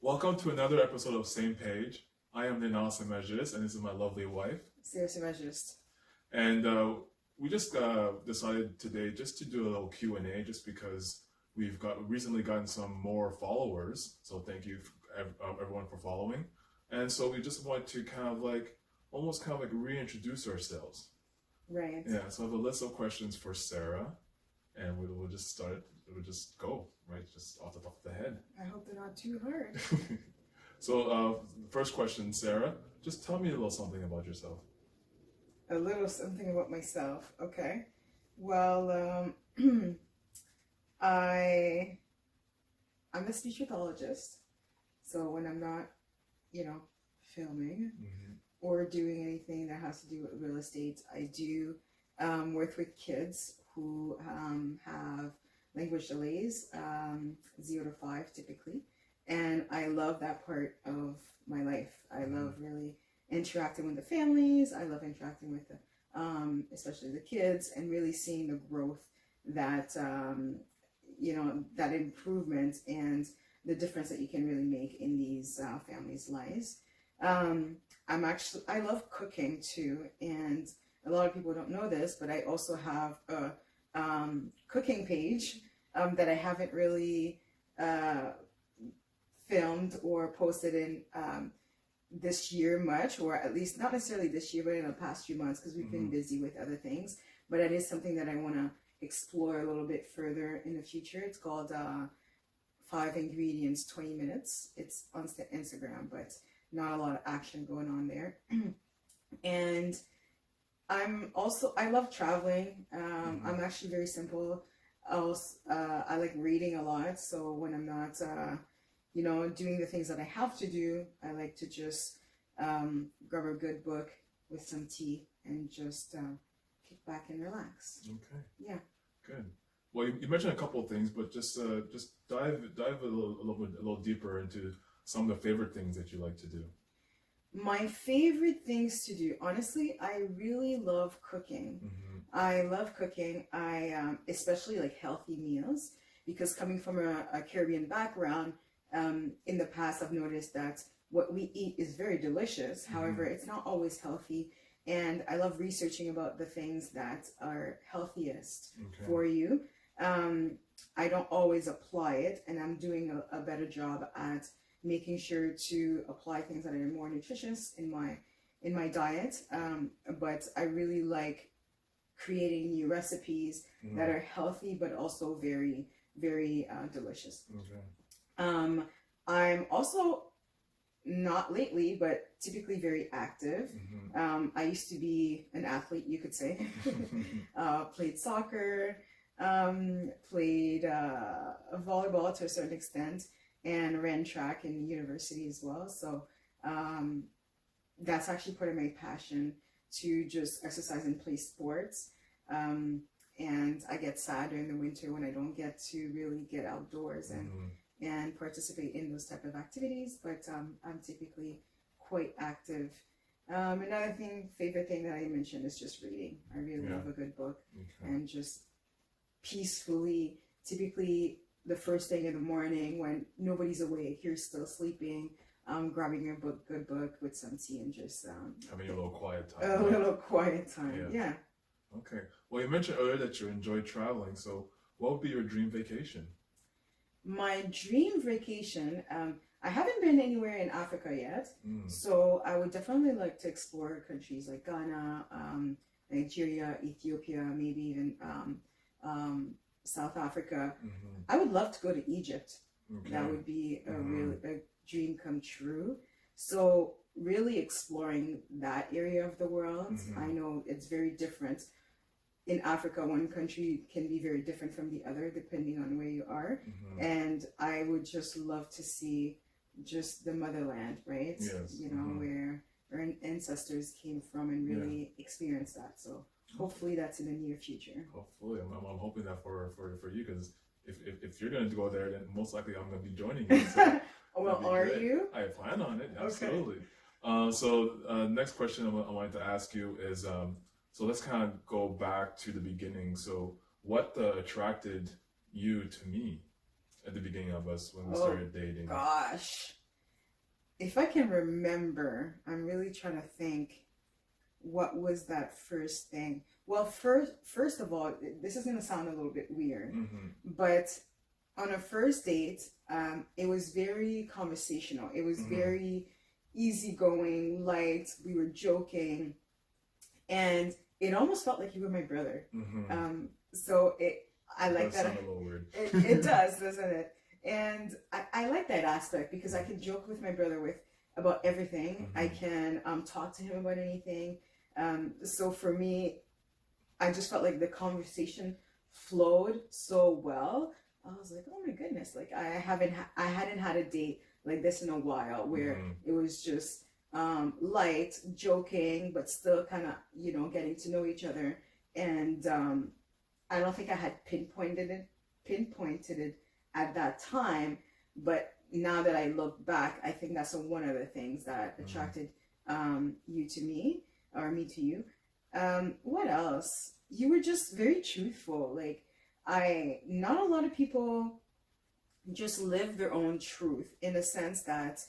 Welcome to another episode of Same Page. I am Lenard and this is my lovely wife. Seriously, And we just decided today just to do a little Q&A just because we've recently gotten some more followers. So thank you everyone for following. And so we just want to almost reintroduce ourselves. Right. Yeah, so I have a list of questions for Sarah and we'll just start. We'll just go, right? Just off the top of the head. I hope they're not too hard. So, first question, Sarah. Just tell me a little something about yourself. A little something about myself. Okay. Well, I'm a speech pathologist. So when I'm not, filming or doing anything that has to do with real estate, I do work with kids who have language delays, 0 to 5 typically. And I love that part of my life. I love really interacting with the families. I love interacting with the, especially the kids, and really seeing the growth that, that improvement and the difference that you can really make in these families' lives. I love cooking too. And a lot of people don't know this, but I also have a cooking page that I haven't really filmed or posted in this year much, or at least not necessarily this year, but in the past few months, because we've been busy with other things. But it is something that I want to explore a little bit further in the future. It's called 5 Ingredients, 20 Minutes. It's on Instagram, but not a lot of action going on there. And I love traveling. I'm actually very simple. I like reading a lot. So when I'm not, doing the things that I have to do, I like to just grab a good book with some tea and just kick back and relax. Okay. Yeah. Good. Well, you mentioned a couple of things, but just dive a little deeper into some of the favorite things that you like to do. My favorite things to do, honestly, I really love cooking. I love cooking. I especially like healthy meals, because coming from a Caribbean background, in the past I've noticed that what we eat is very delicious. However, it's not always healthy, and I love researching about the things that are healthiest for you. I don't always apply it, and I'm doing a better job at making sure to apply things that are more nutritious in my diet. But I really like creating new recipes that are healthy but also very, very delicious. I'm also, not lately, but typically very active. I used to be an athlete, you could say. Played soccer, played volleyball to a certain extent, and ran track in university as well. So that's actually part of my passion, to just exercise and play sports. And I get sad during the winter when I don't get to really get outdoors and participate in those type of activities. But I'm typically quite active. Another favorite thing that I mentioned is just reading. I really love a good book and just peacefully, typically the first thing in the morning when nobody's awake, you're still sleeping, grabbing your good book with some tea and just having a little quiet time. A little quiet time, yeah. Okay. Well, you mentioned earlier that you enjoy traveling. So what would be your dream vacation? My dream vacation, I haven't been anywhere in Africa yet. So I would definitely like to explore countries like Ghana, Nigeria, Ethiopia, maybe even South Africa. I would love to go to Egypt. That would be a dream come true. So really exploring that area of the world. I know it's very different. In Africa, one country can be very different from the other depending on where you are. And I would just love to see just the motherland, right? Yes. Where our ancestors came from, and really experience that. So hopefully that's in the near future. Hopefully. I'm hoping that for you, because if you're going to go there, then most likely I'm going to be joining you. So well, are you? I plan on it, absolutely. So next question I wanted to ask you is, so let's kind of go back to the beginning. So what attracted you to me at the beginning of us when we started dating? Gosh. if I can remember, I'm really trying to think what was that first thing. Well, first of all, this is going to sound a little bit weird, but on a first date, it was very conversational. It was very easygoing, light. We were joking, and it almost felt like you were my brother. So I like that. Sound a little weird. It does, doesn't it? And I like that aspect because I can joke with my brother about everything. I can talk to him about anything. So for me, I just felt like the conversation flowed so well. I was like, oh my goodness, like I hadn't had a date like this in a while where it was just light, joking, but still kind of, getting to know each other. And I don't think I had pinpointed it at that time, but now that I look back, I think that's one of the things that attracted you to me, or me to you. What else? You were just very truthful. Like, not a lot of people just live their own truth, in the sense that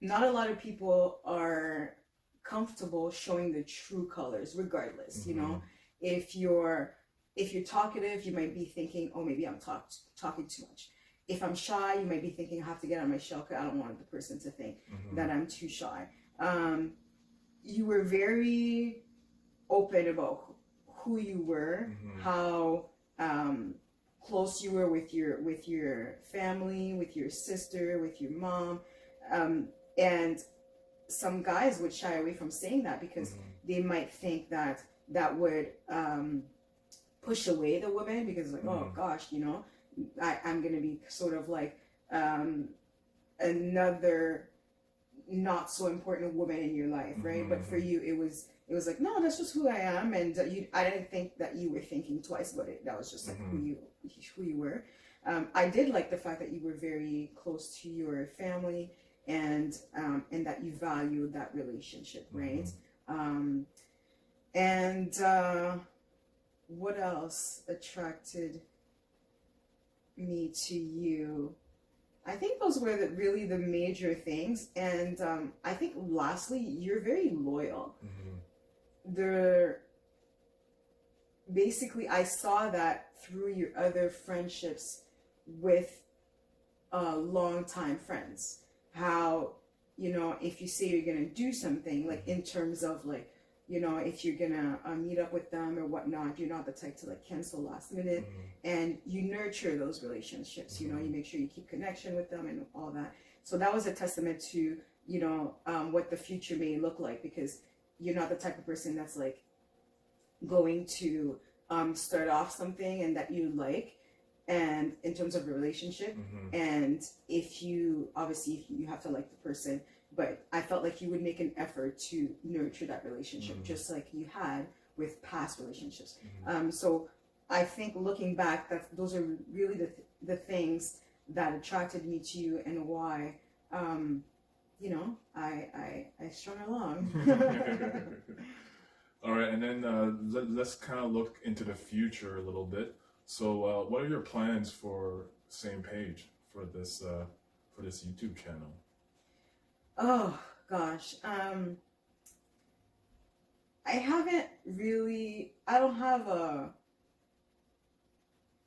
not a lot of people are comfortable showing the true colors, regardless. If you're talkative, you might be thinking, oh, maybe I'm talking too much. If I'm shy, you might be thinking, I have to get out of my shell because I don't want the person to think that I'm too shy. You were very open about who you were, how close you were with your family, with your sister, with your mom, and some guys would shy away from saying that because they might think that would push away the woman, because like, oh gosh, I'm gonna be sort of like another not so important woman in your life, right? But for you, it was like, no, that's just who I am, and I didn't think that you were thinking twice about it. That was just like who you were. I did like the fact that you were very close to your family, and that you valued that relationship, right? And what else attracted me to you? I think those were really the major things. And I think lastly, you're very loyal. Basically, I saw that through your other friendships with longtime friends. How, if you say you're going to do something, like in terms of like, if you're gonna meet up with them or whatnot, you're not the type to like cancel last minute, and you nurture those relationships. You make sure you keep connection with them and all that. So that was a testament to what the future may look like, because you're not the type of person that's like going to start off something and that you like, and in terms of a relationship, and if you have to like the person. But I felt like you would make an effort to nurture that relationship, just like you had with past relationships. So I think looking back, those are really the things that attracted me to you, and why, I strung along. All right, and then let's kind of look into the future a little bit. So, what are your plans for Same Page, for this YouTube channel? Oh gosh, I don't have a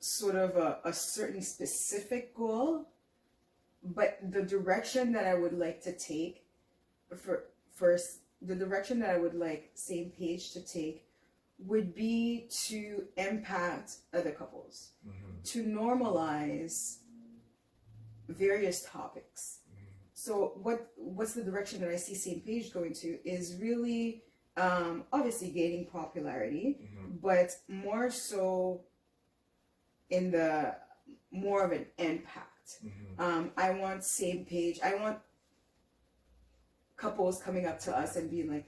sort of a certain specific goal, but the direction that I would like to take the direction that I would like Same Page to take would be to impact other couples, to normalize various topics. So what's the direction that I see Same Page going to is really obviously gaining popularity, but more so in the more of an impact. I want Same Page. I want couples coming up to us and being like,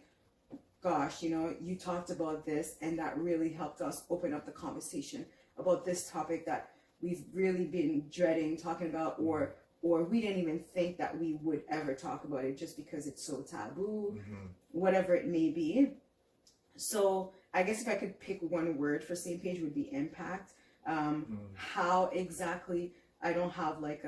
gosh, you talked about this, and that really helped us open up the conversation about this topic that we've really been dreading talking about, or we didn't even think that we would ever talk about it just because it's so taboo, whatever it may be. So I guess if I could pick one word for Same Page, would be impact. How exactly, I don't have like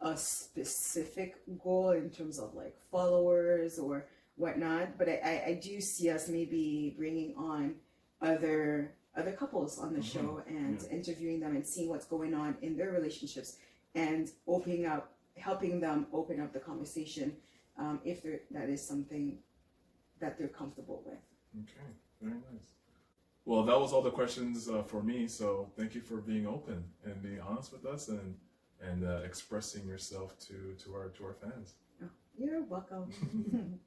a specific goal in terms of like followers or whatnot, but I do see us maybe bringing on other couples on the show and interviewing them and seeing what's going on in their relationships and helping them open up the conversation if that is something that they're comfortable with. Okay, very nice. Well, that was all the questions for me. So thank you for being open and being honest with us and expressing yourself to our fans. Oh, you're welcome.